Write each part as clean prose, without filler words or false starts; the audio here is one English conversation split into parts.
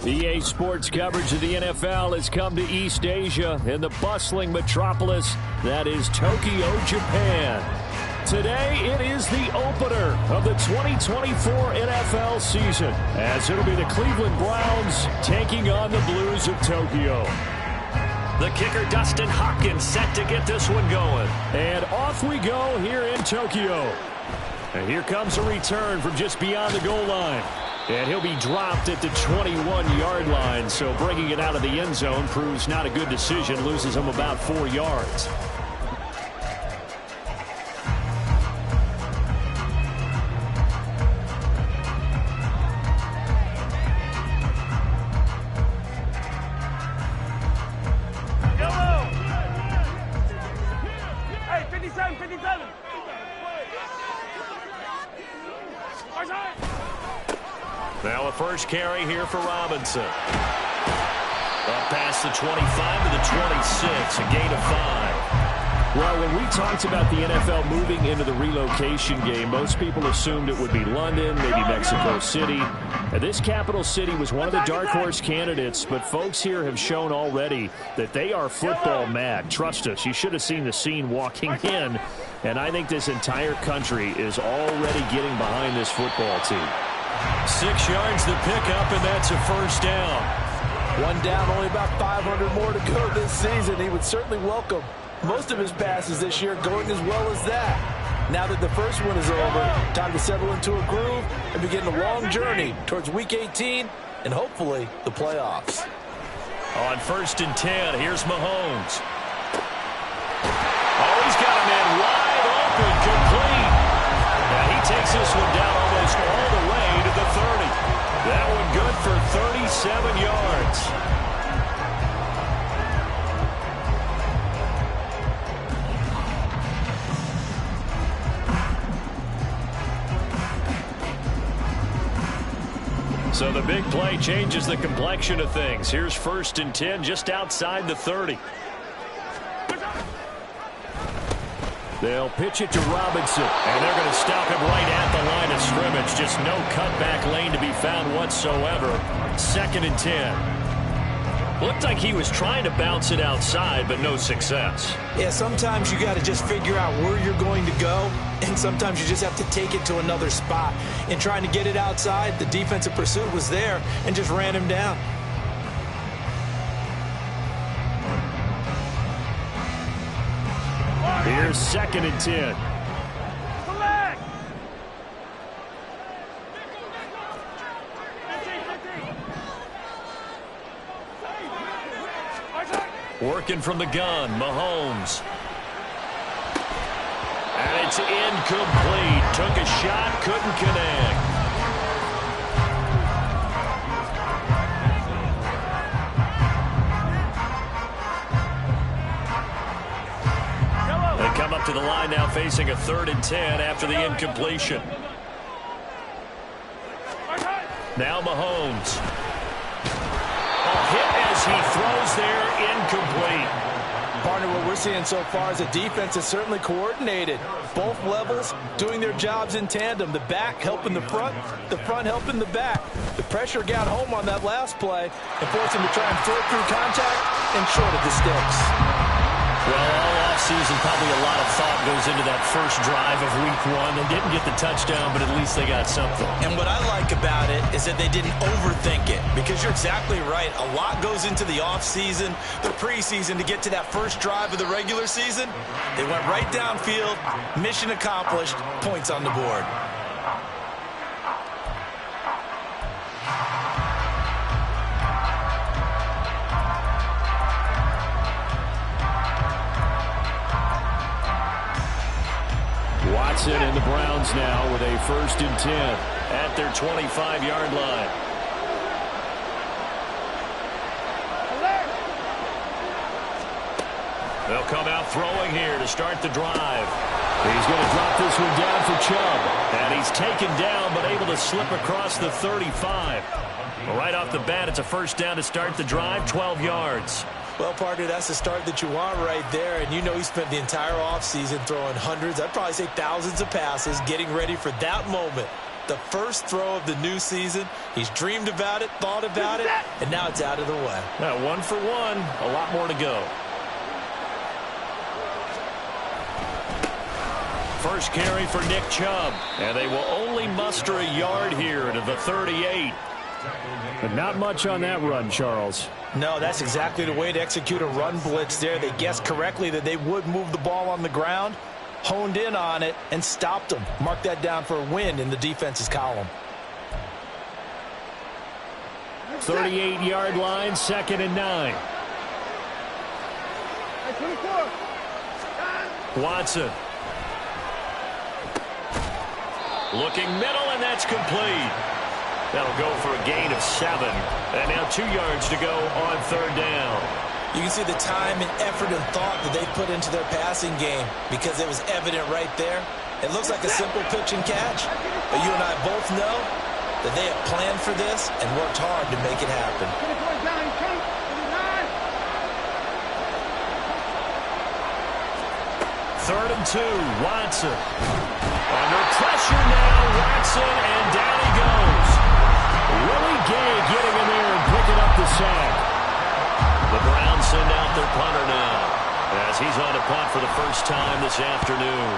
EA Sports coverage of the NFL has come to East Asia in the bustling metropolis that is Tokyo, Japan. Today, it is the opener of the 2024 NFL season, as it'll be the Cleveland Browns taking on the Blues of Tokyo. The kicker, Dustin Hopkins, set to get this one going. And off we go here in Tokyo. And here comes a return from just beyond the goal line. And he'll be dropped at the 21-yard line, so bringing it out of the end zone proves not a good decision, loses him about 4 yards. Hey, 57, 57. Now a first carry here for Robinson. Up past the 25 to the 26, a gain of 5. Well, when we talked about the NFL moving into the relocation game, most people assumed it would be London, maybe Mexico City. And this capital city was one of the dark horse candidates, but folks here have shown already that they are football mad. Trust us, you should have seen the scene walking in. And I think this entire country is already getting behind this football team. 6 yards the pickup, and that's a first down. One down, only about 500 more to go this season. He would certainly welcome most of his passes this year going as well as that. Now that the first one is over, time to settle into a groove and begin the long journey towards Week 18 and hopefully the playoffs. On 1st and 10, here's Mahomes. Oh, he's got a man wide open, complete. Now he takes this one down almost all the way to the 30. That one good for 37 yards. So the big play changes the complexion of things. Here's 1st and 10 just outside the 30. They'll pitch it to Robinson, and they're going to stop him right at the line of scrimmage. Just no cutback lane to be found whatsoever. 2nd and 10. Looked like he was trying to bounce it outside, but no success. Yeah, sometimes you got to just figure out where you're going to go, and sometimes you just have to take it to another spot. In trying to get it outside, the defensive pursuit was there and just ran him down. Here's 2nd and 10. Working from the gun, Mahomes. And it's incomplete. Took a shot, couldn't connect. They come up to the line now facing a 3rd and 10 after the incompletion. Now Mahomes. Hit as he throws there, incomplete. Partner, what we're seeing so far is the defense is certainly coordinated. Both levels doing their jobs in tandem. The back helping the front helping the back. The pressure got home on that last play and forced him to try and throw through contact and short of the sticks. Well, all offseason, probably a lot of thought goes into that first drive of Week 1. They didn't get the touchdown, but at least they got something. And what I like about it is that they didn't overthink it, because you're exactly right. A lot goes into the offseason, the preseason, to get to that first drive of the regular season. They went right downfield, mission accomplished, points on the board. Watson and the Browns now with a 1st and 10 at their 25-yard line. They'll come out throwing here to start the drive. He's going to drop this one down for Chubb. And he's taken down but able to slip across the 35. Right off the bat, it's a 1st down to start the drive, 12 yards. Well, partner, that's the start that you want right there. And you know he spent the entire offseason throwing hundreds, I'd probably say thousands of passes, getting ready for that moment. The first throw of the new season. He's dreamed about it, thought about it, and now it's out of the way. Now 1 for 1, a lot more to go. First carry for Nick Chubb, and they will only muster a yard here to the 38. But not much on that run, Charles. No, that's exactly the way to execute a run blitz there. They guessed correctly that they would move the ball on the ground, honed in on it, and stopped them. Mark that down for a win in the defense's column. 38-yard line, 2nd and 9. Watson. Looking middle, and that's complete. That'll go for a gain of 7. And now 2 yards to go on 3rd down. You can see the time and effort and thought that they put into their passing game because it was evident right there. It looks like a simple pitch and catch. But you and I both know that they have planned for this and worked hard to make it happen. 3rd and 2, Watson. Under pressure now, Watson, and down he goes. Willie Gay getting in there and picking up the sack. The Browns send out their punter now as he's on a punt for the first time this afternoon.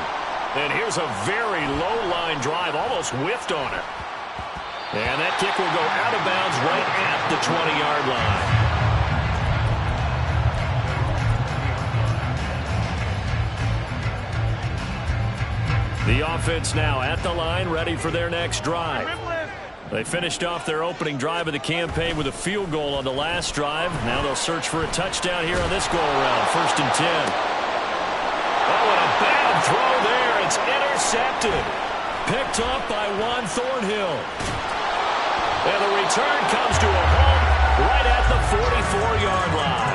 And here's a very low-line drive, almost whiffed on it. And that kick will go out of bounds right at the 20-yard line. The offense now at the line, ready for their next drive. They finished off their opening drive of the campaign with a field goal on the last drive. Now they'll search for a touchdown here on this go-around. 1st and 10. Oh, and a bad throw there. It's intercepted. Picked up by Juan Thornhill. And the return comes to a halt right at the 44-yard line.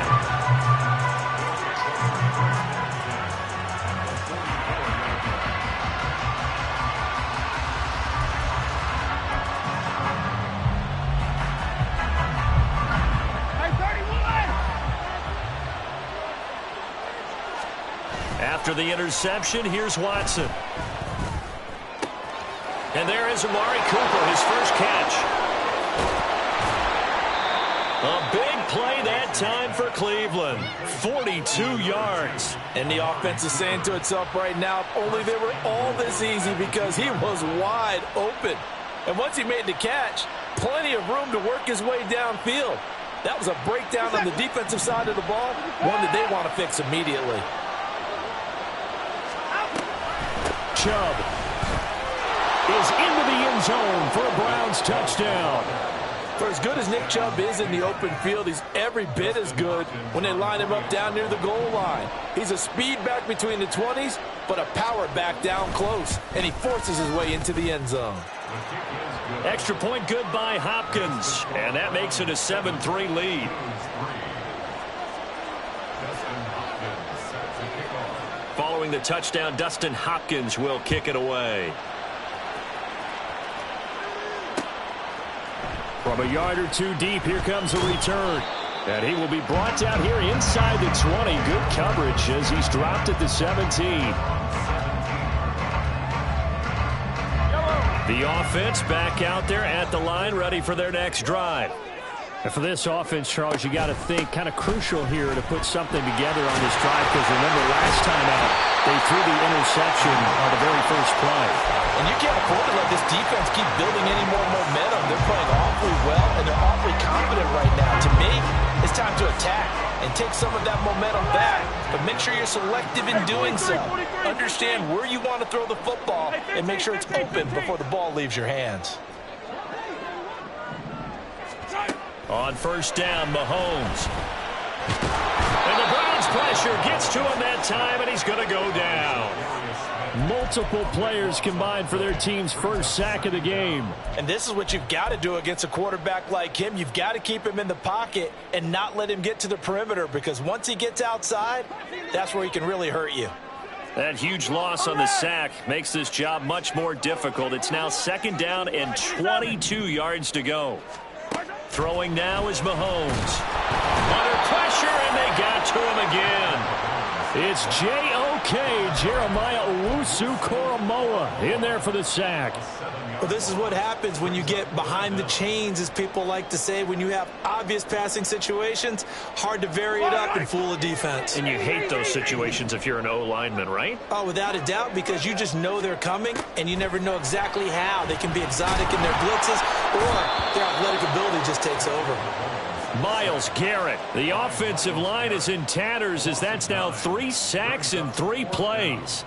After the interception, here's Watson. And there is Amari Cooper, his first catch. A big play that time for Cleveland. 42 yards. And the offense is saying to itself right now, if only they were all this easy, because he was wide open. And once he made the catch, plenty of room to work his way downfield. That was a breakdown on the defensive side of the ball, one that they want to fix immediately. Chubb is into the end zone for a Browns touchdown. For as good as Nick Chubb is in the open field, he's every bit as good when they line him up down near the goal line. He's a speed back between the 20s, but a power back down close, and he forces his way into the end zone. Extra point good by Hopkins, and that makes it a 7-3 lead. Following the touchdown, Dustin Hopkins will kick it away. From a yard or two deep, here comes a return. And he will be brought down here inside the 20. Good coverage as he's dropped at the 17. The offense back out there at the line, ready for their next drive. And for this offense, Charles, you got to think kind of crucial here to put something together on this drive, because remember last time out, they threw the interception on the very first play. And you can't afford to let this defense keep building any more momentum. They're playing awfully well, and they're awfully confident right now. To me, it's time to attack and take some of that momentum back, but make sure you're selective in doing so. Understand where you want to throw the football and make sure it's open before the ball leaves your hands. On first down, Mahomes. And the Browns pressure gets to him that time, and he's going to go down. Multiple players combined for their team's first sack of the game. And this is what you've got to do against a quarterback like him. You've got to keep him in the pocket and not let him get to the perimeter, because once he gets outside, that's where he can really hurt you. That huge loss on the sack makes this job much more difficult. It's now 2nd down and 22 yards to go. Throwing now is Mahomes. Under pressure, and they got to him again. It's J.O. Okay, Jeremiah Owusu-Koramoah in there for the sack. Well, this is what happens when you get behind the chains, as people like to say. When you have obvious passing situations, hard to vary it up and fool a defense. And you hate those situations if you're an O-lineman, right? Oh, without a doubt, because you just know they're coming, and you never know exactly how. They can be exotic in their blitzes, or their athletic ability just takes over. Myles Garrett. The offensive line is in tatters as that's now 3 sacks in 3 plays.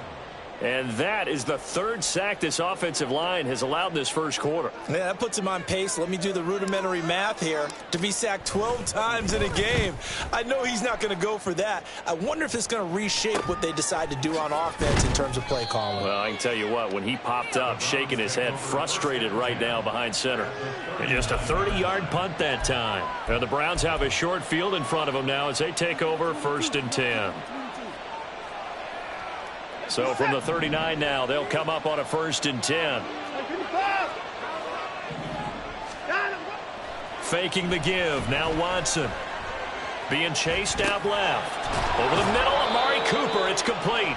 And that is the 3rd sack this offensive line has allowed in this first quarter. Yeah, that puts him on pace. Let me do the rudimentary math here. To be sacked 12 times in a game, I know he's not going to go for that. I wonder if it's going to reshape what they decide to do on offense in terms of play calling. Well, I can tell you what, when he popped up, shaking his head, frustrated right now behind center. And just a 30-yard punt that time. Now the Browns have a short field in front of them now as they take over 1st and 10. So from the 39 now, they'll come up on a 1st and 10. Faking the give. Now Watson. Being chased out left. Over the middle, Amari Cooper. It's complete.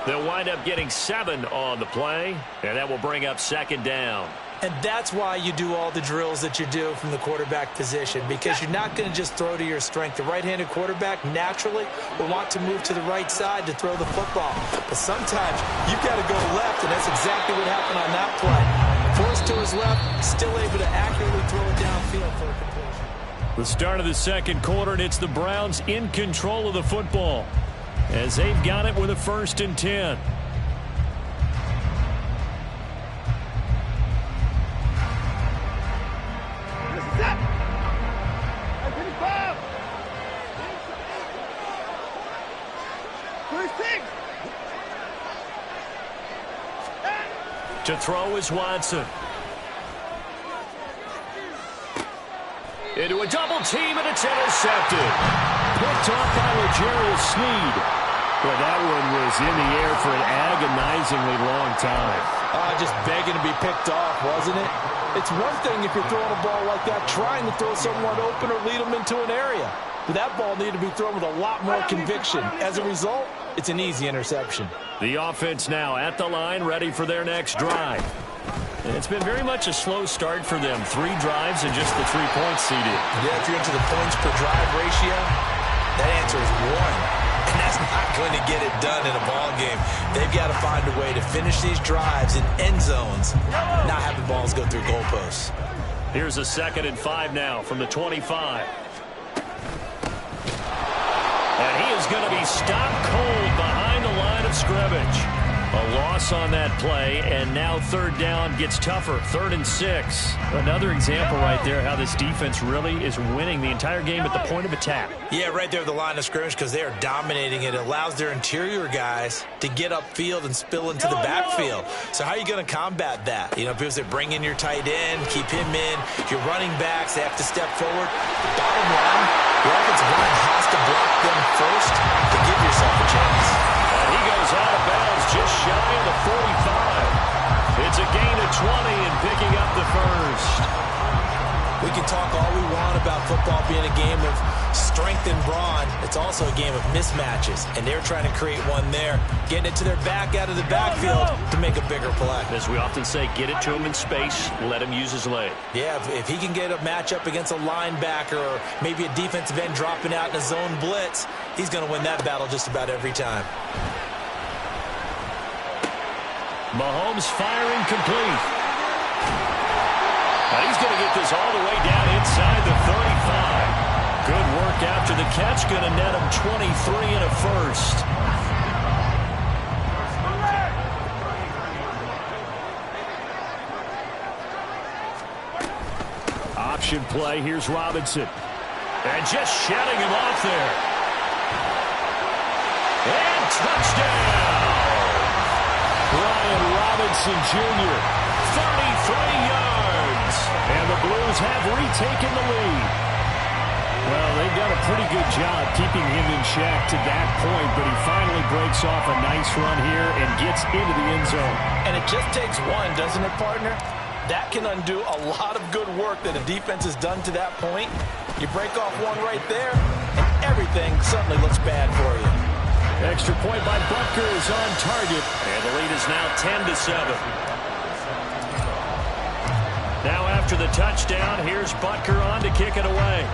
They'll wind up getting 7 on the play, and that will bring up 2nd down. And that's why you do all the drills that you do from the quarterback position, because you're not going to just throw to your strength. The right-handed quarterback naturally will want to move to the right side to throw the football. But sometimes you've got to go left, and that's exactly what happened on that play. Forced to his left, still able to accurately throw it downfield for a completion. The start of the 2nd quarter, and it's the Browns in control of the football as they've got it with a 1st and 10. To throw is Watson. Into a double team, and it's intercepted. Picked off by L'Jarius Sneed. But that one was in the air for an agonizingly long time. Just begging to be picked off, wasn't it? It's one thing if you're throwing a ball like that, trying to throw someone open or lead them into an area. But that ball needed to be thrown with a lot more conviction. As a result, it's an easy interception. The offense now at the line, ready for their next drive. And it's been very much a slow start for them. 3 drives and just the 3 points seeded. Yeah, if you're into the points per drive ratio, that answer is 1. And that's not going to get it done in a ball game. They've got to find a way to finish these drives in end zones, not having balls go through goalposts. Here's a 2nd and 5 now from the 25. And he is going to be stopped cold behind the line of scrimmage. A loss on that play, and now 3rd down gets tougher. 3rd and 6. Another example right there how this defense really is winning the entire game at the point of attack. Yeah, right there at the line of scrimmage because they are dominating it. It allows their interior guys to get upfield and spill into the backfield. So how are you going to combat that? You know, people say bring in your tight end, keep him in. Your running backs, they have to step forward. Bottom line, your offensive line has to block them first to give yourself a chance. And he goes out of bounds just shy of the 45. It's a gain of 20 and picking up the 1st. We can talk all we want about football being a game of strength and brawn. It's also a game of mismatches, and they're trying to create one there, getting it to their back out of the backfield to make a bigger play. As we often say, get it to him in space, let him use his leg. Yeah, if he can get a matchup against a linebacker or maybe a defensive end dropping out in a zone blitz, he's going to win that battle just about every time. Mahomes firing complete. And he's going to get this all the way down inside the 35. Good work after the catch. Going to net him 23 and a 1st. Option play. Here's Robinson. And just shutting him off there. And touchdown! Brian Robinson Jr., 33 yards. And the Blues have retaken the lead. Well, they've done a pretty good job keeping him in check to that point, but he finally breaks off a nice run here and gets into the end zone. And it just takes one, doesn't it, partner? That can undo a lot of good work that a defense has done to that point. You break off one right there, and everything suddenly looks bad for you. Extra point by Butker is on target. And the lead is now 10-7. Now after the touchdown, here's Butker on to kick it away.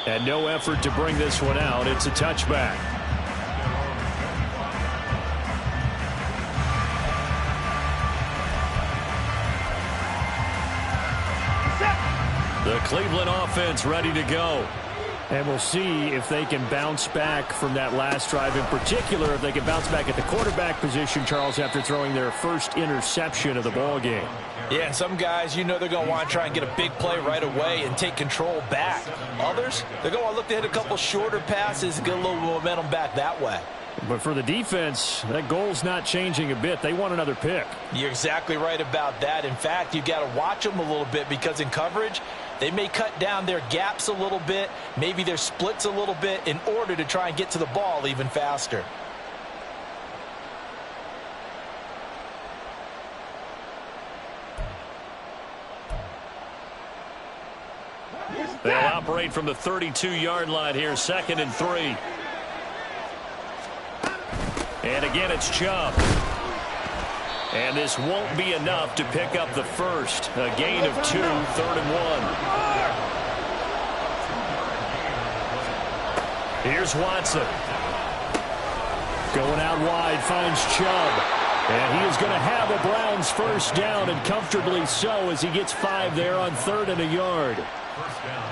And no effort to bring this one out. It's a touchback. The Cleveland offense ready to go. And we'll see if they can bounce back from that last drive, in particular if they can bounce back at the quarterback position, Charles, after throwing their first interception of the ball game. Yeah, some guys, you know they're going to want to try and get a big play right away and take control back. Others, they're going to look to hit a couple shorter passes and get a little momentum back that way. But for the defense, that goal's not changing a bit. They want another pick. You're exactly right about that. In fact, you got to watch them a little bit because in coverage, they may cut down their gaps a little bit, maybe their splits a little bit in order to try and get to the ball even faster. They'll operate from the 32-yard line here, 2nd and 3. And again, it's Chubb. And this won't be enough to pick up the first. A gain of 2, 3rd and 1. Here's Watson. Going out wide, finds Chubb. And he is going to have a Browns first down, and comfortably so, as he gets 5 there on 3rd and a yard.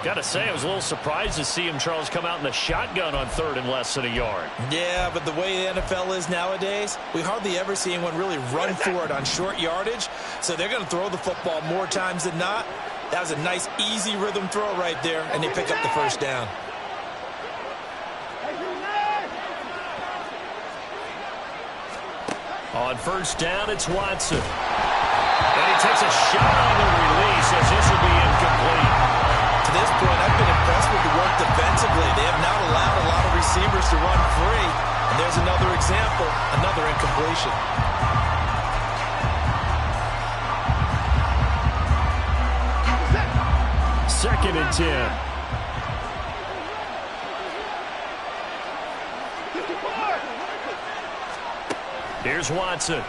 Got to say, I was a little surprised to see him, Charles, come out in the shotgun on 3rd and less than a yard. Yeah, but the way the NFL is nowadays, we hardly ever see anyone really run for it on short yardage. So they're going to throw the football more times than not. That was a nice, easy rhythm throw right there, and they pick up the first down. On first down, it's Watson. And he takes a shot on the release as this will be incomplete. To this point, I've been impressed with the work defensively. They have not allowed a lot of receivers to run free. And there's another example, another incompletion. Second and 10. Here's Watson.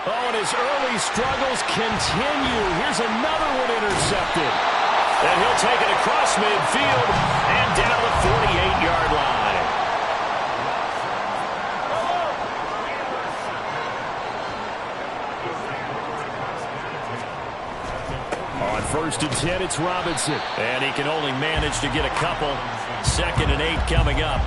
Oh, and his early struggles continue. Here's another one intercepted. And he'll take it across midfield and down the 48-yard line. On first and 10, it's Robinson. And he can only manage to get a couple. 2nd and 8 coming up.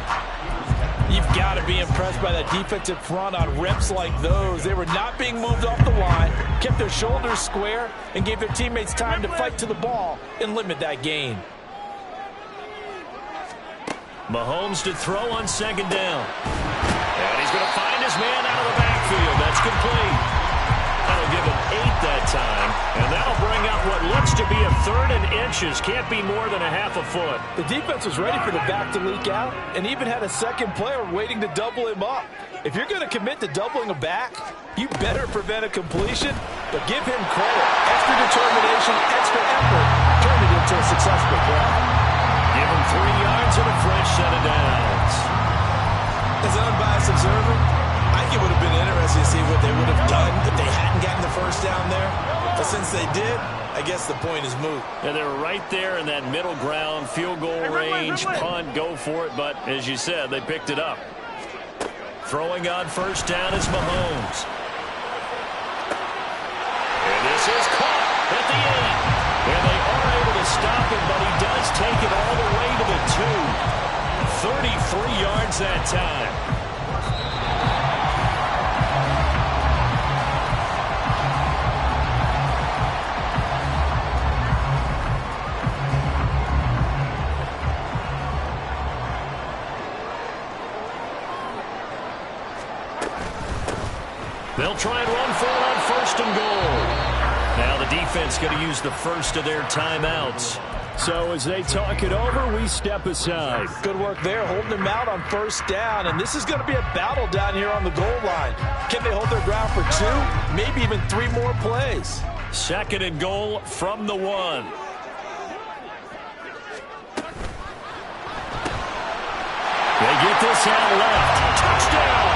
You've got to be impressed by that defensive front on reps like those. They were not being moved off the line, kept their shoulders square, and gave their teammates time to fight to the ball and limit that gain. Mahomes to throw on 2nd down. And he's going to find his man out of the backfield. That's complete. That'll give him 8 that time. And that'll bring up what looks to be a 3rd and inches. Can't be more than a half a foot. The defense was ready for the back to leak out and even had a second player waiting to double him up. If you're going to commit to doubling a back, you better prevent a completion, but give him credit. Extra determination, extra effort, turned it into a successful play. Give him 3 yards and a fresh set of downs. As an unbiased observer, I think it would have been interesting to see what they would have done if they hadn't gotten the first down there. But since they did, I guess the point is moot. And they were right there in that middle ground, field goal range, punt, go for it. But as you said, they picked it up. Throwing on first down is Mahomes. And this is caught at the 8. And they are able to stop him, but he does take it all the way to the 2. 33 yards that time. They'll try and run for it on 1st and goal. Now the defense going to use the first of their timeouts. So as they talk it over, we step aside. Good work there, holding them out on 1st down. And this is going to be a battle down here on the goal line. Can they hold their ground for 2, maybe even 3 more plays? 2nd and goal from the 1. They get this out left. Touchdown!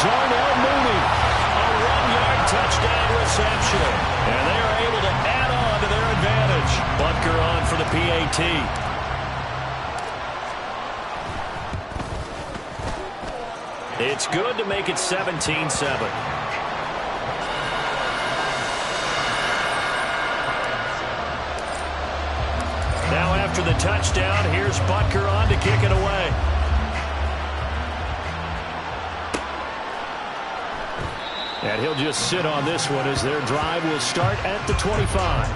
Darnell Mooney, a 1-yard touchdown reception. And they are able to add on to their advantage. Butker on for the PAT. It's good to make it 17-7. Now after the touchdown, here's Butker on to kick it away. And he'll just sit on this one as their drive will start at the 25.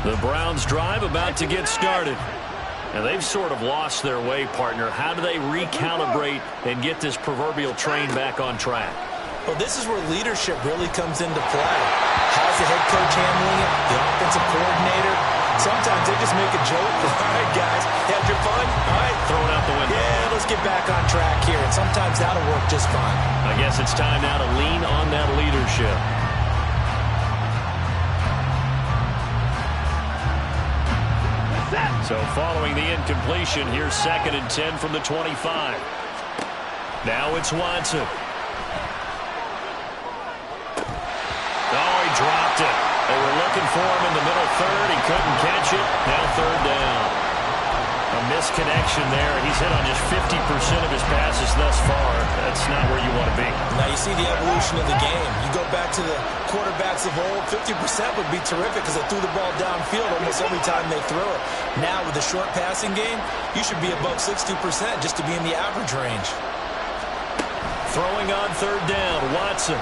The Browns drive about to get started. And they've sort of lost their way, partner. How do they recalibrate and get this proverbial train back on track? Well, this is where leadership really comes into play. How's the head coach handling it? The offensive coordinator? Sometimes they just make a joke. All right, guys, had your fun? All right. Throw it out the window. Yeah, let's get back on track here. And sometimes that'll work just fine. I guess it's time now to lean on that leadership. So following the incompletion, here's 2nd and 10 from the 25. Now it's Watson. Oh, he dropped it. They were looking for him in the middle third. He couldn't catch it. Now 3rd down. A misconnection there. He's hit on just 50% of his passes thus far. That's not where you want to be. Now you see the evolution of the game. You go back to the quarterbacks of old, 50% would be terrific because they threw the ball downfield almost every time they threw it. Now with the short passing game, you should be above 60% just to be in the average range. Throwing on 3rd down, Watson.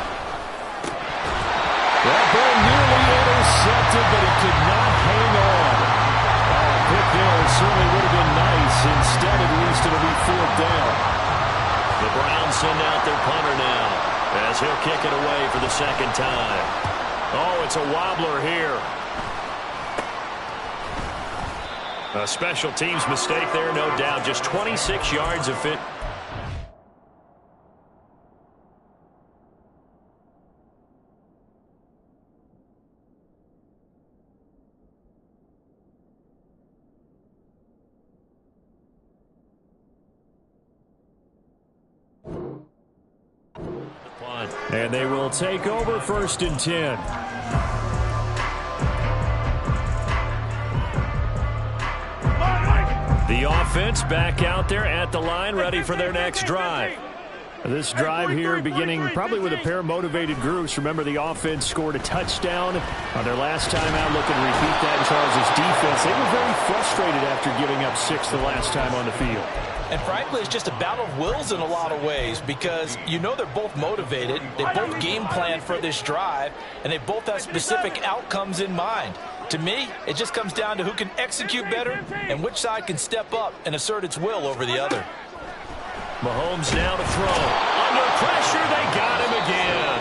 That ball nearly intercepted, but he could not hang on. A pick there certainly would have been nice. Instead, at least it'll be 4th down. The Browns send out their punter now as he'll kick it away for the 2nd time. Oh, it's a wobbler here. A special teams mistake there, no doubt. Just 26 yards of it. And they will take over 1st and 10. The offense back out there at the line, ready for their next drive. This drive here beginning probably with a pair of motivated groups. Remember, the offense scored a touchdown on their last time out. Looking to repeat that in Charles' defense. They were very frustrated after giving up 6 the last time on the field. And frankly, it's just a battle of wills in a lot of ways because you know they're both motivated. They both game plan for this drive, and they both have specific outcomes in mind. To me, it just comes down to who can execute better and which side can step up and assert its will over the other. Mahomes now to throw. Under pressure, they got him again.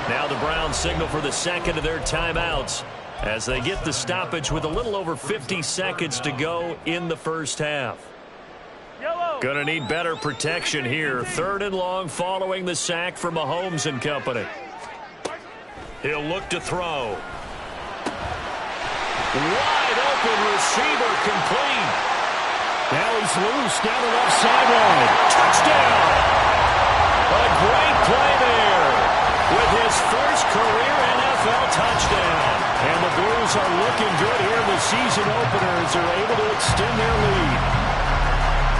Now the Browns signal for the 2nd of their timeouts as they get the stoppage with a little over 50 seconds to go in the first half. Going to need better protection here. 3rd and long following the sack from Mahomes and company. He'll look to throw. Wide open receiver complete. Now he's loose down the left sideline. Touchdown! A great play there with his first career NFL touchdown. And the Blues are looking good here in the season opener as they're able to extend their lead.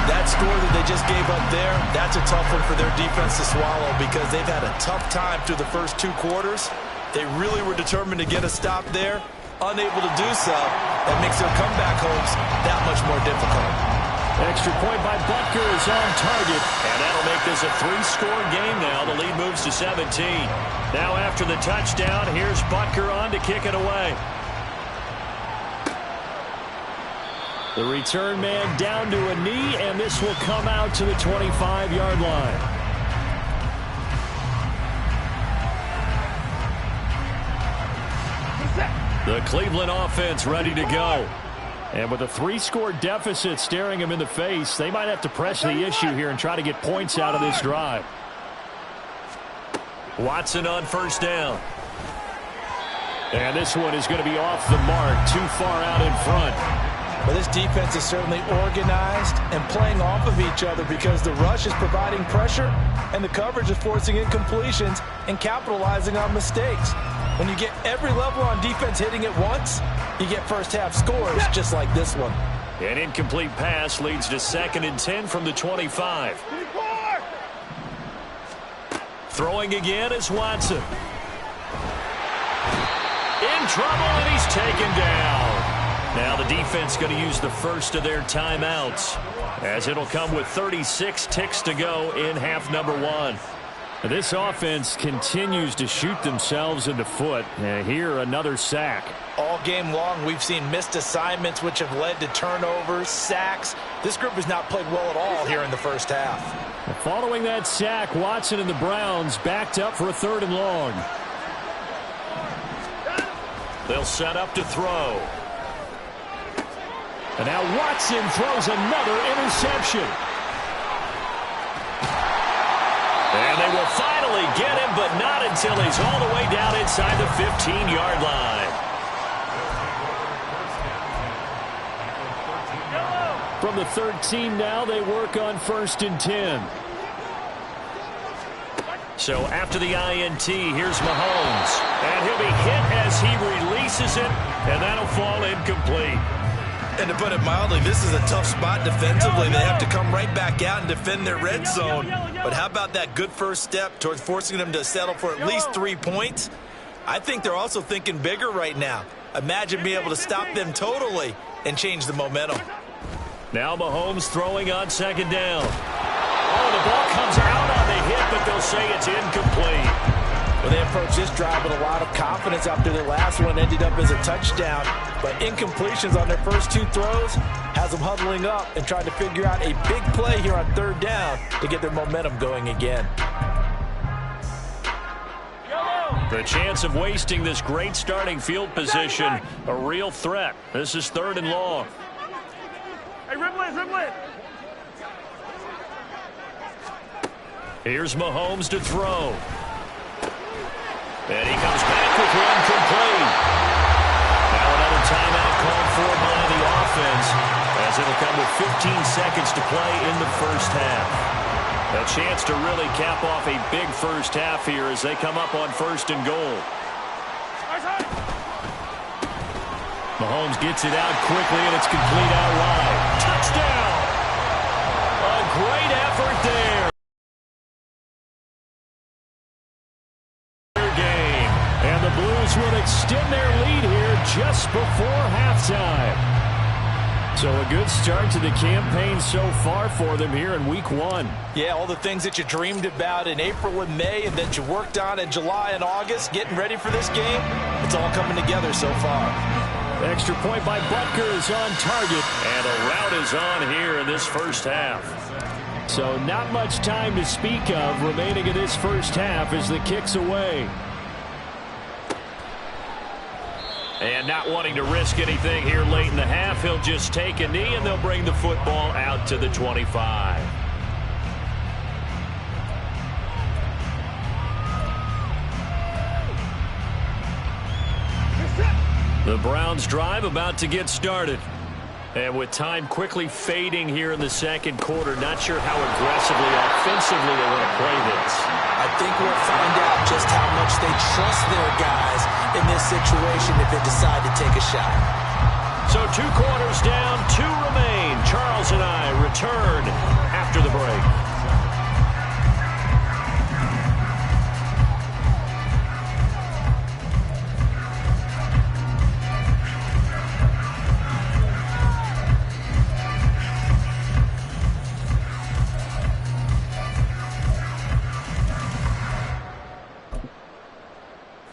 That score that they just gave up there, that's a tough one for their defense to swallow because they've had a tough time through the first 2 quarters. They really were determined to get a stop there. Unable to do so, that makes their comeback hopes that much more difficult. Extra point by Butker is on target, and that'll make this a 3-score game now. The lead moves to 17. Now after the touchdown, here's Butker on to kick it away. The return man down to a knee, and this will come out to the 25-yard line. The Cleveland offense ready to go. And with a 3-score deficit staring him in the face, they might have to press the issue here and try to get points out of this drive. Watson on first down. And this one is going to be off the mark, too far out in front. Well, this defense is certainly organized and playing off of each other because the rush is providing pressure and the coverage is forcing incompletions and capitalizing on mistakes. When you get every level on defense hitting it once, you get first-half scores just like this one. An incomplete pass leads to 2nd and 10 from the 25. Throwing again is Watson. In trouble, and he's taken down. Now the defense going to use the first of their timeouts, as it'll come with 36 ticks to go in half number 1. This offense continues to shoot themselves in the foot. Here, another sack. All game long, we've seen missed assignments, which have led to turnovers, sacks. This group has not played well at all here in the first half. Following that sack, Watson and the Browns backed up for a 3rd and long. They'll set up to throw. And now Watson throws another interception. And they will finally get him, but not until he's all the way down inside the 15-yard line. From the 13 now, they work on 1st and 10. So after the INT, here's Mahomes. And he'll be hit as he releases it, and that'll fall incomplete. And to put it mildly, this is a tough spot defensively. They have to come right back out and defend their red zone. But how about that good first step towards forcing them to settle for at least 3 points? I think they're also thinking bigger right now. Imagine being able to stop them totally and change the momentum. Now Mahomes throwing on 2nd down. Oh, the ball comes out on the hit, but they'll say it's incomplete. Well, they approached this drive with a lot of confidence after their last one ended up as a touchdown. But incompletions on their first 2 throws has them huddling up and trying to figure out a big play here on 3rd down to get their momentum going again. The chance of wasting this great starting field position, a real threat. This is 3rd and long. Hey, dribble it. Here's Mahomes to throw. And he comes back with one complete. Now another timeout called for by the offense, as it'll come with 15 seconds to play in the first half. A chance to really cap off a big first half here as they come up on 1st and goal. Mahomes gets it out quickly, and it's complete out wide. Touchdown! A great effort there. And the Blues will extend their lead here just before halftime. So a good start to the campaign so far for them here in week 1. Yeah, all the things that you dreamed about in April and May and that you worked on in July and August, getting ready for this game, it's all coming together so far. Extra point by Butker is on target, and a rout is on here in this first half. So not much time to speak of remaining in this first half as the kick's away. And not wanting to risk anything here late in the half, he'll just take a knee, and they'll bring the football out to the 25. The Browns drive about to get started. And with time quickly fading here in the second quarter, not sure how aggressively, offensively they want to play this. I think we'll find out just how much they trust their guys in this situation if they decide to take a shot. So 2 quarters down, 2 remain. Charles and I return after the break.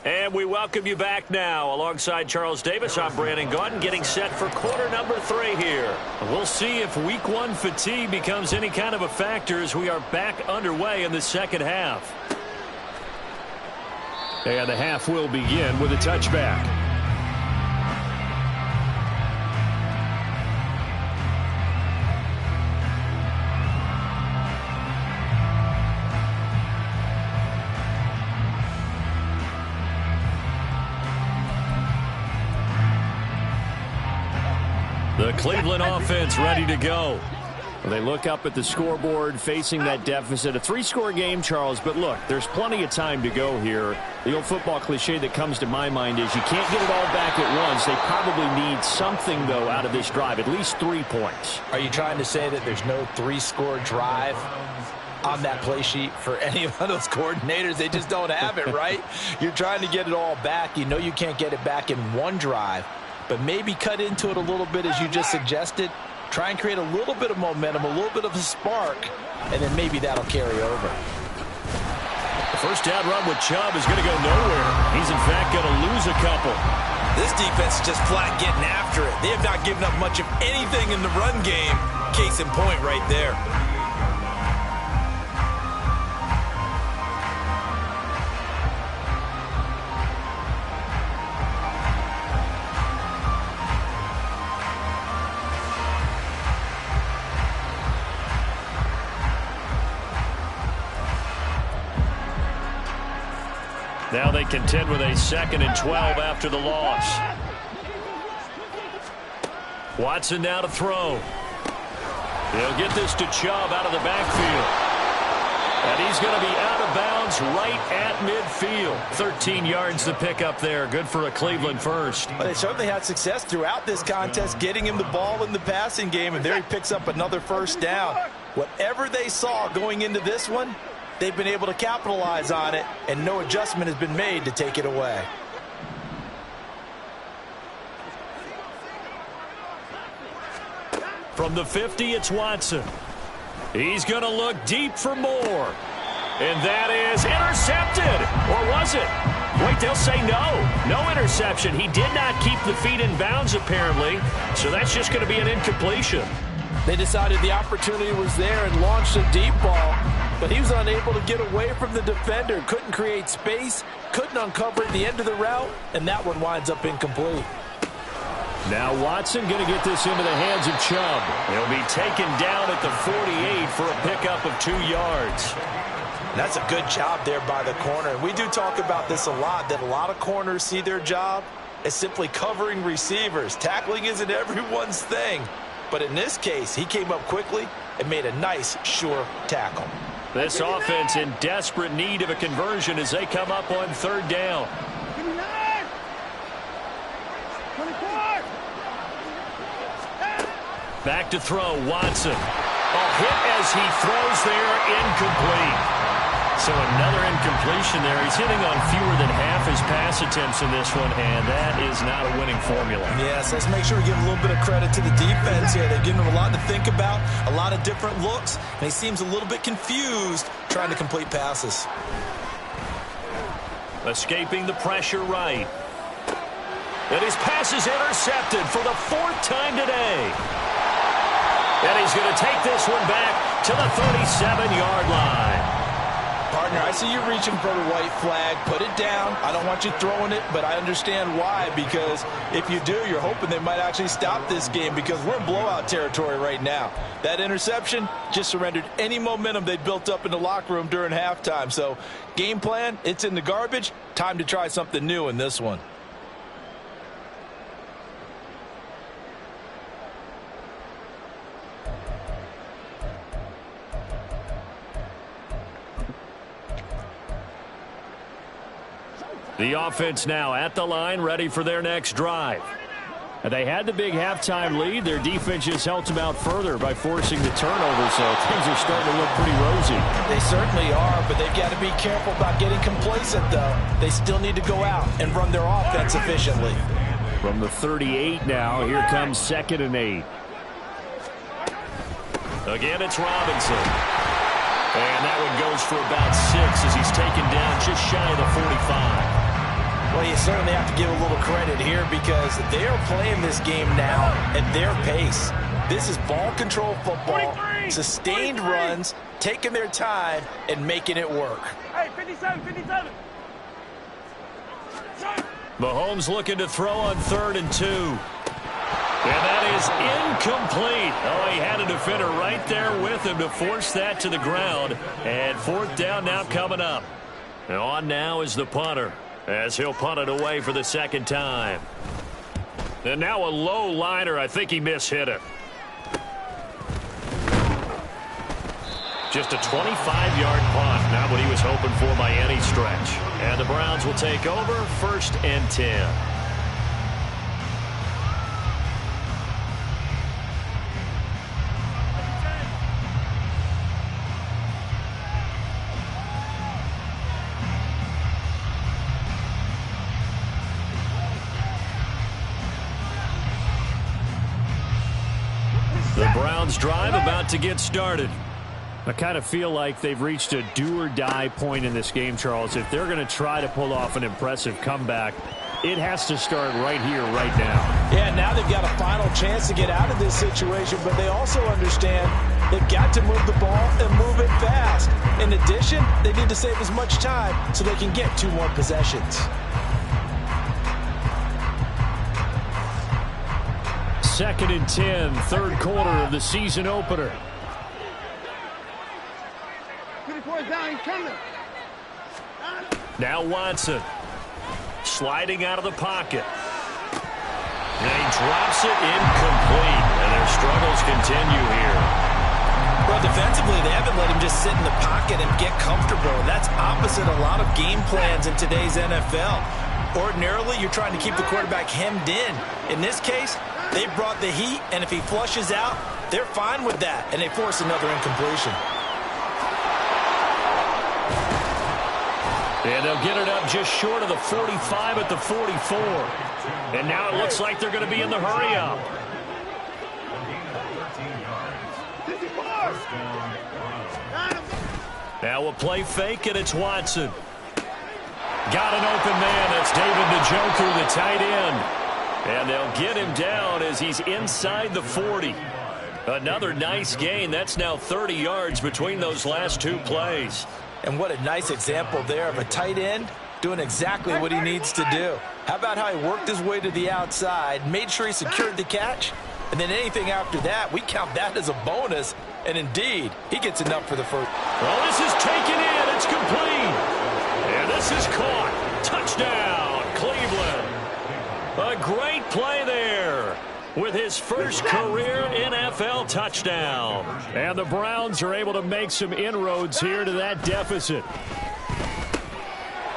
And we welcome you back now. Alongside Charles Davis, I'm Brandon Gaudin, getting set for quarter number 3 here. We'll see if week 1 fatigue becomes any kind of a factor as we are back underway in the second half. And the half will begin with a touchback. The Cleveland offense ready to go. They look up at the scoreboard facing that deficit. A 3-score game, Charles, but look, there's plenty of time to go here. The old football cliche that comes to my mind is you can't get it all back at once. They probably need something, though, out of this drive, at least 3 points. Are you trying to say that there's no 3-score drive on that play sheet for any of those coordinators? They just don't have it, right? You're trying to get it all back. You know you can't get it back in one drive, but maybe cut into it a little bit as you just suggested. Try and create a little bit of momentum, a little bit of a spark, and then maybe that'll carry over. The first down run with Chubb is going to go nowhere. He's, in fact, going to lose a couple. This defense is just flat getting after it. They have not given up much of anything in the run game. Case in point right there. Now they contend with a 2nd and 12 after the loss. Watson now to throw. He'll get this to Chubb out of the backfield. And he's going to be out of bounds right at midfield. 13 yards to pick up there. Good for a Cleveland first. Well, they certainly had success throughout this contest getting him the ball in the passing game, and there he picks up another first down. Whatever they saw going into this one, they've been able to capitalize on it, and no adjustment has been made to take it away. From the 50, it's Watson. He's going to look deep for more. And that is intercepted. Or was it? Wait, they'll say no. No interception. He did not keep the feet in bounds, apparently. So that's just going to be an incompletion. They decided the opportunity was there and launched a deep ball, but he was unable to get away from the defender. Couldn't create space, couldn't uncover at the end of the route, and that one winds up incomplete. Now Watson going to get this into the hands of Chubb. He'll be taken down at the 48 for a pickup of 2 yards. That's a good job there by the corner. We do talk about this a lot, that a lot of corners see their job as simply covering receivers. Tackling isn't everyone's thing. But in this case, he came up quickly and made a nice, sure tackle. This offense in desperate need of a conversion as they come up on 3rd down. Back to throw, Watson. A hit as he throws there, incomplete. So another incompletion there. He's hitting on fewer than half his pass attempts in this one, and that is not a winning formula. Yes, let's make sure we give a little bit of credit to the defense here. They've given him a lot to think about, a lot of different looks, and he seems a little bit confused trying to complete passes. Escaping the pressure right. And his pass is intercepted for the 4th time today. And he's going to take this one back to the 37-yard line. Partner, I see you reaching for the white flag. Put it down. I don't want you throwing it, but I understand why, because if you do, you're hoping they might actually stop this game, because we're in blowout territory right now. That interception just surrendered any momentum they built up in the locker room during halftime. So game plan, it's in the garbage. Time to try something new in this one. The offense now at the line, ready for their next drive. And they had the big halftime lead. Their defense just helped them out further by forcing the turnover, so things are starting to look pretty rosy. They certainly are, but they've got to be careful about getting complacent, though. They still need to go out and run their offense efficiently. From the 38 now, here comes 2nd and 8. Again, it's Robinson. And that one goes for about 6 as he's taken down just shy of the 45. Well, you certainly have to give a little credit here, because they are playing this game now at their pace. This is ball control football, sustained runs, taking their time and making it work. Hey, 57, 57. Mahomes looking to throw on 3rd and 2. And that is incomplete. Oh, he had a defender right there with him to force that to the ground. And 4th down now coming up. And on now is the punter, as he'll punt it away for the 2nd time. And now a low liner. I think he mishit it. Just a 25-yard punt. Not what he was hoping for by any stretch. And the Browns will take over 1st and 10. The Browns drive about to get started. I kind of feel like they've reached a do-or-die point in this game, Charles. If they're going to try to pull off an impressive comeback, it has to start right here, right now. Yeah, now they've got a final chance to get out of this situation, but they also understand they've got to move the ball and move it fast. In addition, they need to save as much time so they can get 2 more possessions. 2nd and 10, 3rd quarter of the season opener. Now Watson sliding out of the pocket. And he drops it incomplete. And their struggles continue here. Well, defensively, they haven't let him just sit in the pocket and get comfortable. That's opposite a lot of game plans in today's NFL. Ordinarily, you're trying to keep the quarterback hemmed in. In this case, they brought the heat, and if he flushes out, they're fine with that, and they force another incompletion. And they'll get it up just short of the 45 at the 44. And now it looks like they're going to be in the hurry-up. Now a play fake, and it's Watson. Got an open man. That's David Njoku, the tight end. And they'll get him down as he's inside the 40. Another nice gain. That's now 30 yards between those last 2 plays. And what a nice example there of a tight end doing exactly what he needs to do. How about how he worked his way to the outside, made sure he secured the catch, and then anything after that, we count that as a bonus. And indeed, he gets enough for the first. Well, this is taken in. It's complete. And this is caught. Touchdown, Cleveland. A great play there with his first career NFL touchdown. And the Browns are able to make some inroads here to that deficit.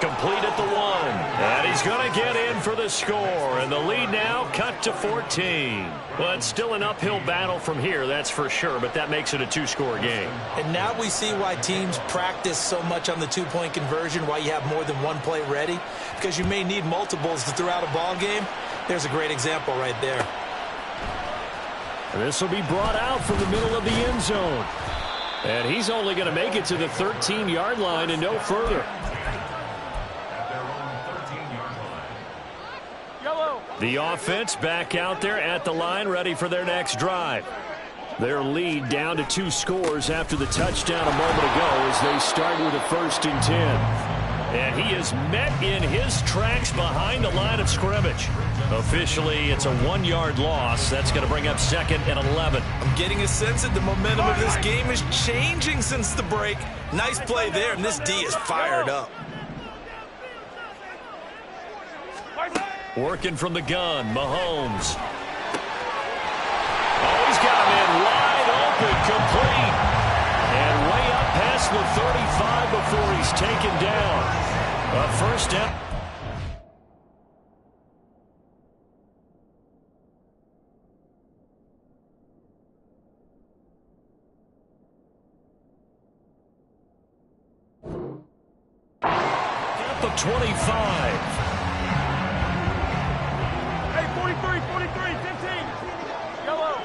Complete at the 1. And he's going to get in for the score. And the lead now cut to 14. Well, it's still an uphill battle from here, that's for sure, but that makes it a 2-score game. And now we see why teams practice so much on the 2-point conversion, why you have more than one play ready, because you may need multiples to throw out a ball game. There's a great example right there. And this will be brought out from the middle of the end zone. And he's only going to make it to the 13-yard line and no further. The offense back out there at the line, ready for their next drive. Their lead down to 2 scores after the touchdown a moment ago as they start with a 1st and 10. And he is met in his tracks behind the line of scrimmage. Officially, it's a 1-yard loss. That's going to bring up 2nd and 11. I'm getting a sense that the momentum of this game is changing since the break. Nice play there, and this D is fired up. Working from the gun, Mahomes. Oh, he's got him in wide open, complete. And way up past the 35 before he's taken down. A first down. Up of 25. 43, 15. Yellow.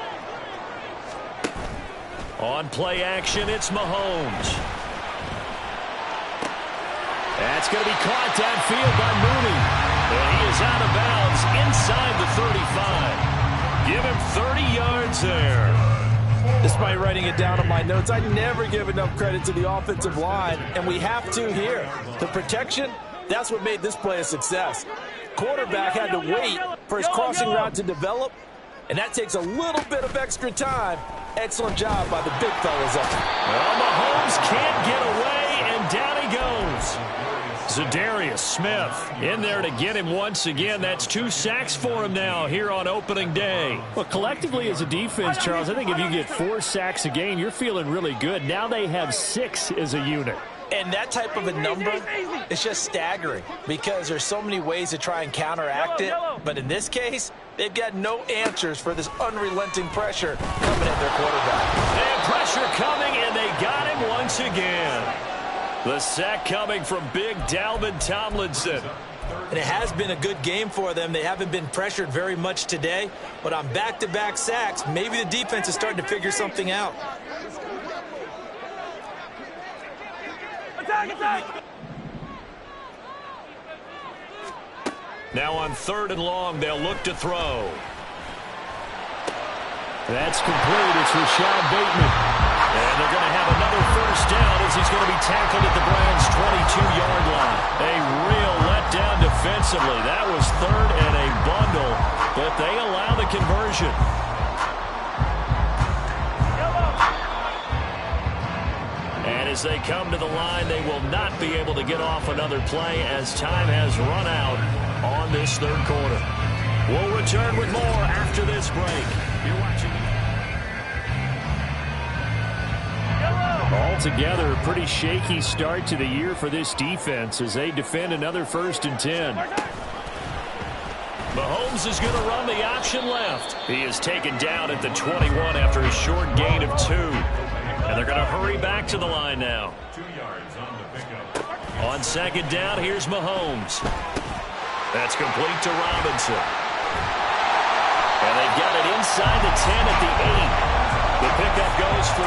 On play action, it's Mahomes. That's going to be caught downfield by Mooney. And he is out of bounds inside the 35. Give him 30 yards there. Despite writing it down on my notes, I never give enough credit to the offensive line, and we have to here. The protection, that's what made this play a success. Quarterback had to wait for his crossing route to develop, and that takes a little bit of extra time. Excellent job by the big fellas up there. Well, Mahomes can't get away, and down he goes. Za'Darius Smith in there to get him once again. That's 2 sacks for him now here on opening day. Well, collectively as a defense, Charles, I think if you get 4 sacks a game, you're feeling really good. Now they have 6 as a unit. And that type of a number is just staggering because there's so many ways to try and counteract it. But in this case, they've got no answers for this unrelenting pressure coming at their quarterback. And pressure coming, and they got him once again. The sack coming from big Dalvin Tomlinson. And it has been a good game for them. They haven't been pressured very much today. But on back-to-back sacks, maybe the defense is starting to figure something out. Attack, attack! Now on 3rd and long, they'll look to throw. That's complete. It's Rashad Bateman. And they're going to have another first down as he's going to be tackled at the Browns' 22-yard line. A real letdown defensively. That was 3rd and a bundle, but they allow the conversion. And as they come to the line, they will not be able to get off another play as time has run out on this 3rd quarter. We'll return with more after this break. You're watching. Altogether, a pretty shaky start to the year for this defense as they defend another 1st and 10. Mahomes is going to run the option left. He is taken down at the 21 after a short gain of 2. And they're going to hurry back to the line now. 2 yards on the pickup. On 2nd down, here's Mahomes. That's complete to Robinson. And they've got it inside the 10 at the 8. The pickup goes for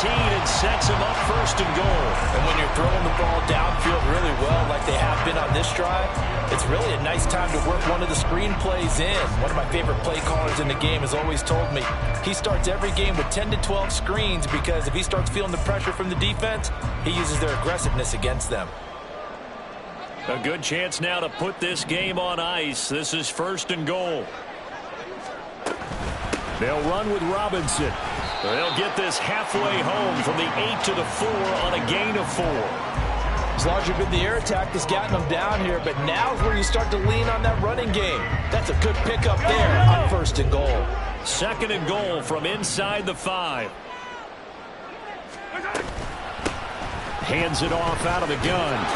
13 and sets him up 1st and goal. And when you're throwing the ball downfield really well like they have been on this drive, it's really a nice time to work one of the screen plays in. One of my favorite play callers in the game has always told me he starts every game with 10 to 12 screens because if he starts feeling the pressure from the defense, he uses their aggressiveness against them. A good chance now to put this game on ice. This is 1st and goal. They'll run with Robinson. They'll get this halfway home from the 8 to the 4 on a gain of 4. As long as you've been the air attack that's gotten them down here, but now's where you start to lean on that running game. That's a good pickup there on 1st and goal. 2nd and goal from inside the 5. Hands it off out of the gun.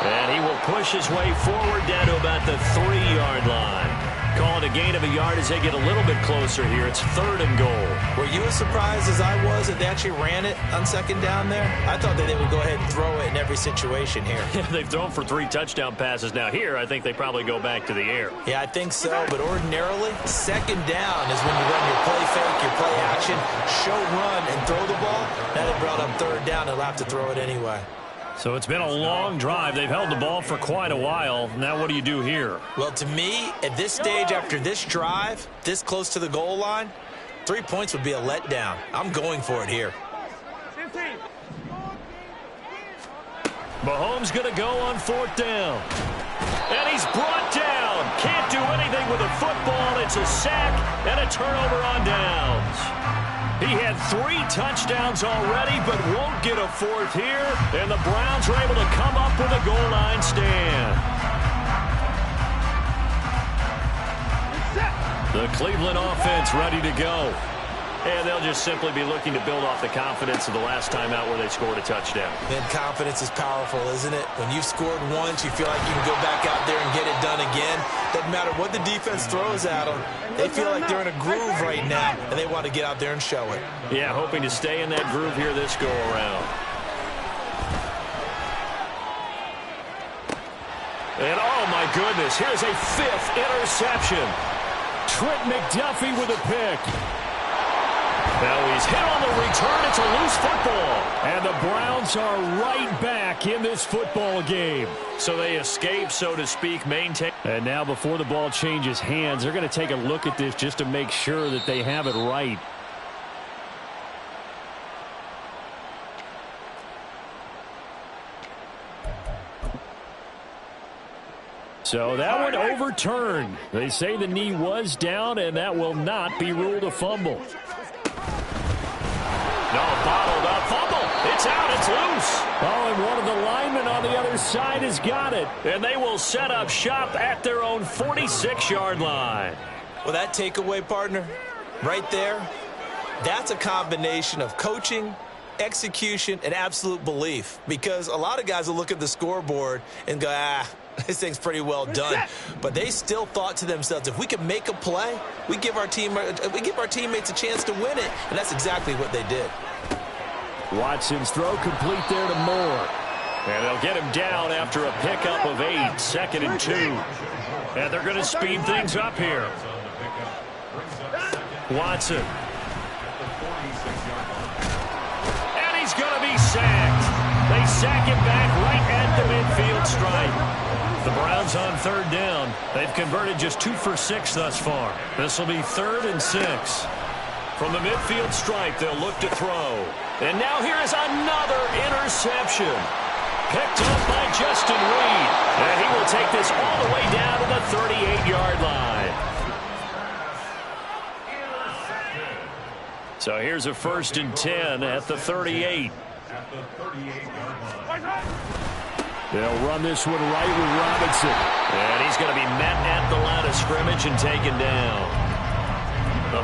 And he will push his way forward down to about the 3-yard line. Calling a gain of a yard as they get a little bit closer here. It's 3rd and goal. Were you as surprised as I was that they actually ran it on 2nd down there? I thought that they would go ahead and throw it in every situation here. They've thrown for 3 touchdown passes. Now here, I think they probably go back to the air. Yeah, I think so. But ordinarily, 2nd down is when you run your play fake, your play action, show run, and throw the ball. Now they brought up 3rd down. They'll have to throw it anyway. So it's been a long drive. They've held the ball for quite a while. Now what do you do here? Well, to me, at this stage after this drive, this close to the goal line, 3 points would be a letdown. I'm going for it here. 15. Mahomes going to go on 4th down. And he's brought down. Can't do anything with a football. It's a sack and a turnover on downs. He had 3 touchdowns already, but won't get a 4th here. And the Browns are able to come up with a goal line stand. The Cleveland offense ready to go. And they'll just simply be looking to build off the confidence of the last time out where they scored a touchdown. Then confidence is powerful, isn't it? When you've scored once, you feel like you can go back out there and get it done again. Doesn't matter what the defense throws at them. They feel like they're in a groove right now, and they want to get out there and show it. Yeah, hoping to stay in that groove here this go-around. And oh my goodness, here's a 5th interception. Trent McDuffie with a pick. Now he's hit on the return. It's a loose football. And the Browns are right back in this football game. So they escape, so to speak, maintain. And now before the ball changes hands, they're going to take a look at this just to make sure that they have it right. So that one overturned. They say the knee was down, and that will not be ruled a fumble. No, bottled up fumble. It's out. It's loose. Oh, and one of the linemen on the other side has got it, and they will set up shop at their own 46-yard line. Well, that takeaway, partner, right there, that's a combination of coaching, execution, and absolute belief. Because a lot of guys will look at the scoreboard and go, this thing's pretty well done. But they still thought to themselves, if we can make a play, we give our teammates a chance to win it. And that's exactly what they did. Watson's throw complete there to Moore. And they'll get him down after a pickup of 8, 2nd and 2. And they're going to speed things up here. Watson. And he's going to be sacked. They sack him back right at the midfield stripe. The Browns on 3rd down. They've converted just 2 for 6 thus far. This will be 3rd and 6. From the midfield stripe, they'll look to throw. And now here is another interception. Picked up by Justin Reed. And he will take this all the way down to the 38-yard line. So here's a 1st and 10 at the 38. They'll run this one right with Robinson. And he's going to be met at the line of scrimmage and taken down.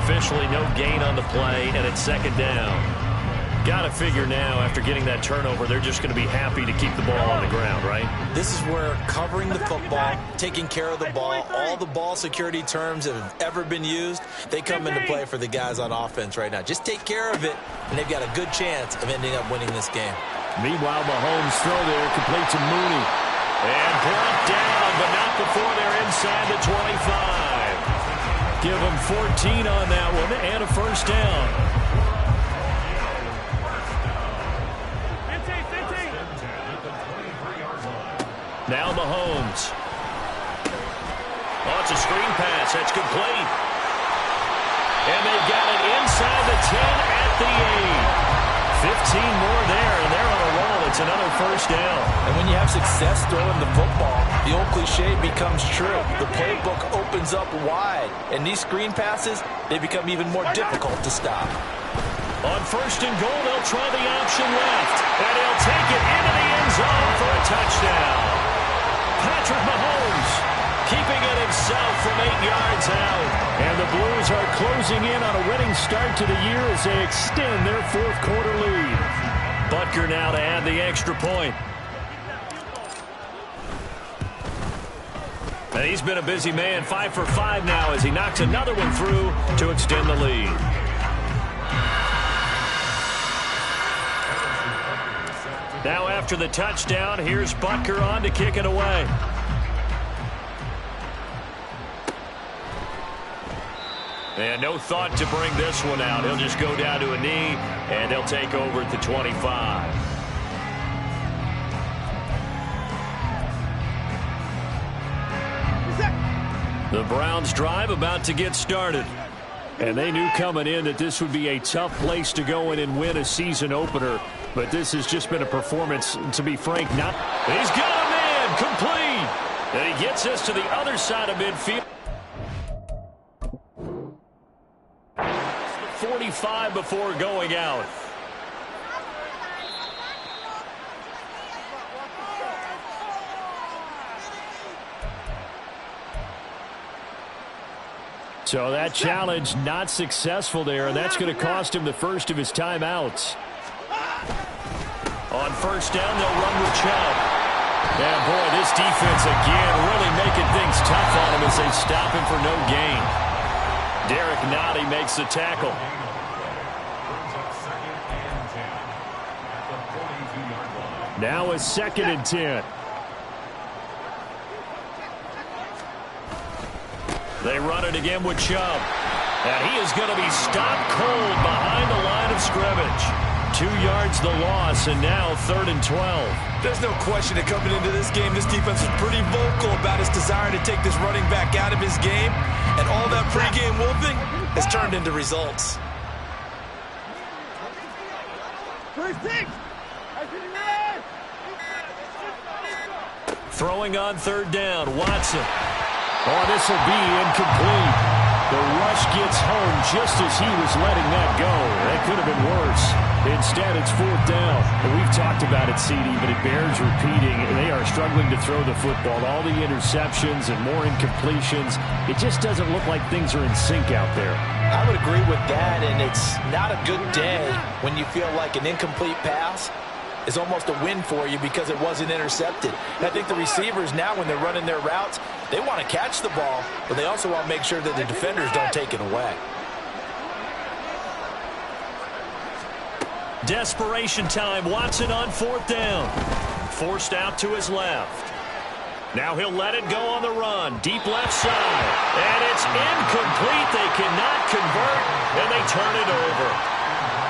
Officially no gain on the play, and it's 2nd down. Got to figure now, after getting that turnover, they're just going to be happy to keep the ball on the ground, right? This is where covering the football, taking care of the ball, all the ball security terms that have ever been used, they come into play for the guys on offense right now. Just take care of it, and they've got a good chance of ending up winning this game. Meanwhile, Mahomes' throw there complete to Mooney. And brought down, but not before they're inside the 25. Give them 14 on that one and a 1st down. Now Mahomes. Oh, it's a screen pass. That's complete. And they've got it inside the 10 at the 8. 15 more there, and they're on a roll. It's another 1st down. And when you have success throwing the football, the old cliche becomes true. The playbook opens up wide. And these screen passes, they become even more difficult to stop. On 1st and goal, they'll try the option left. And he'll take it into the end zone for a touchdown. Patrick Mahomes keeping it himself from 8 yards out. And the Blues are closing in on a winning start to the year as they extend their 4th quarter lead. Butker now to add the extra point. And he's been a busy man, 5 for 5 now as he knocks another one through to extend the lead. Now after the touchdown, here's Butker on to kick it away. And no thought to bring this one out. He'll just go down to a knee, and they'll take over at the 25. The Browns drive about to get started. And they knew coming in that this would be a tough place to go in and win a season opener. But this has just been a performance, to be frank, not... He's got a man, complete! And he gets us to the other side of midfield. 45 before going out. So that challenge not successful there, and that's going to cost him the first of his timeouts. On 1st down, they'll run with Chubb. And boy, this defense again really making things tough on him as they stop him for no gain. Derek Nottie makes the tackle. Now a 2nd and 10. They run it again with Chubb. And he is going to be stopped cold behind the line of scrimmage. 2 yards the loss, and now 3rd and 12. There's no question that coming into this game, this defense was pretty vocal about his desire to take this running back out of his game. And all that pregame wolfing has turned into results. Throwing on 3rd down, Watson. Oh, this will be incomplete. The rush gets home just as he was letting that go. That could have been worse. Instead, it's 4th down. And we've talked about it, CD, but it bears repeating. They are struggling to throw the football. All the interceptions and more incompletions. It just doesn't look like things are in sync out there. I would agree with that, and it's not a good day when you feel like an incomplete pass is almost a win for you because it wasn't intercepted. And I think the receivers now, when they're running their routes, they want to catch the ball, but they also want to make sure that the defenders don't take it away. Desperation time. Watson on 4th down. Forced out to his left. Now he'll let it go on the run. Deep left side. And it's incomplete. They cannot convert, and they turn it over.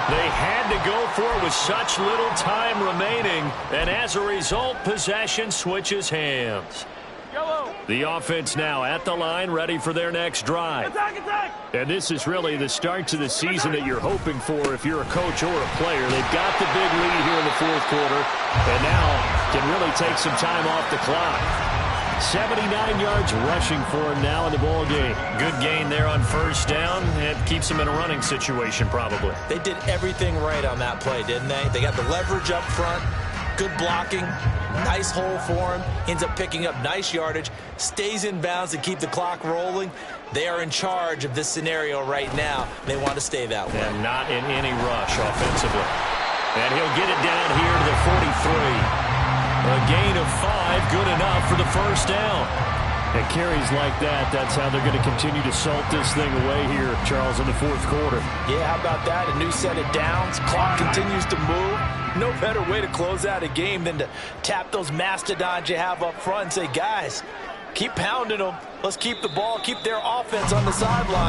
They had to go for it with such little time remaining, and as a result, possession switches hands. The offense now at the line, ready for their next drive. And this is really the start to the season that you're hoping for if you're a coach or a player. They've got the big lead here in the 4th quarter, and now can really take some time off the clock. 79 yards rushing for him now in the ball game. Good gain there on 1st down. It keeps him in a running situation probably. They did everything right on that play, didn't they? They got the leverage up front, good blocking, nice hole for him, ends up picking up nice yardage, stays in bounds to keep the clock rolling. They are in charge of this scenario right now. They want to stay that way. And not in any rush offensively. And he'll get it down here to the 43. A gain of 5, good enough for the 1st down. And carries like that, that's how they're going to continue to salt this thing away here, Charles, in the 4th quarter. Yeah, how about that? A new set of downs. Clock continues to move. No better way to close out a game than to tap those mastodons you have up front and say, guys, keep pounding them. Let's keep the ball, keep their offense on the sideline.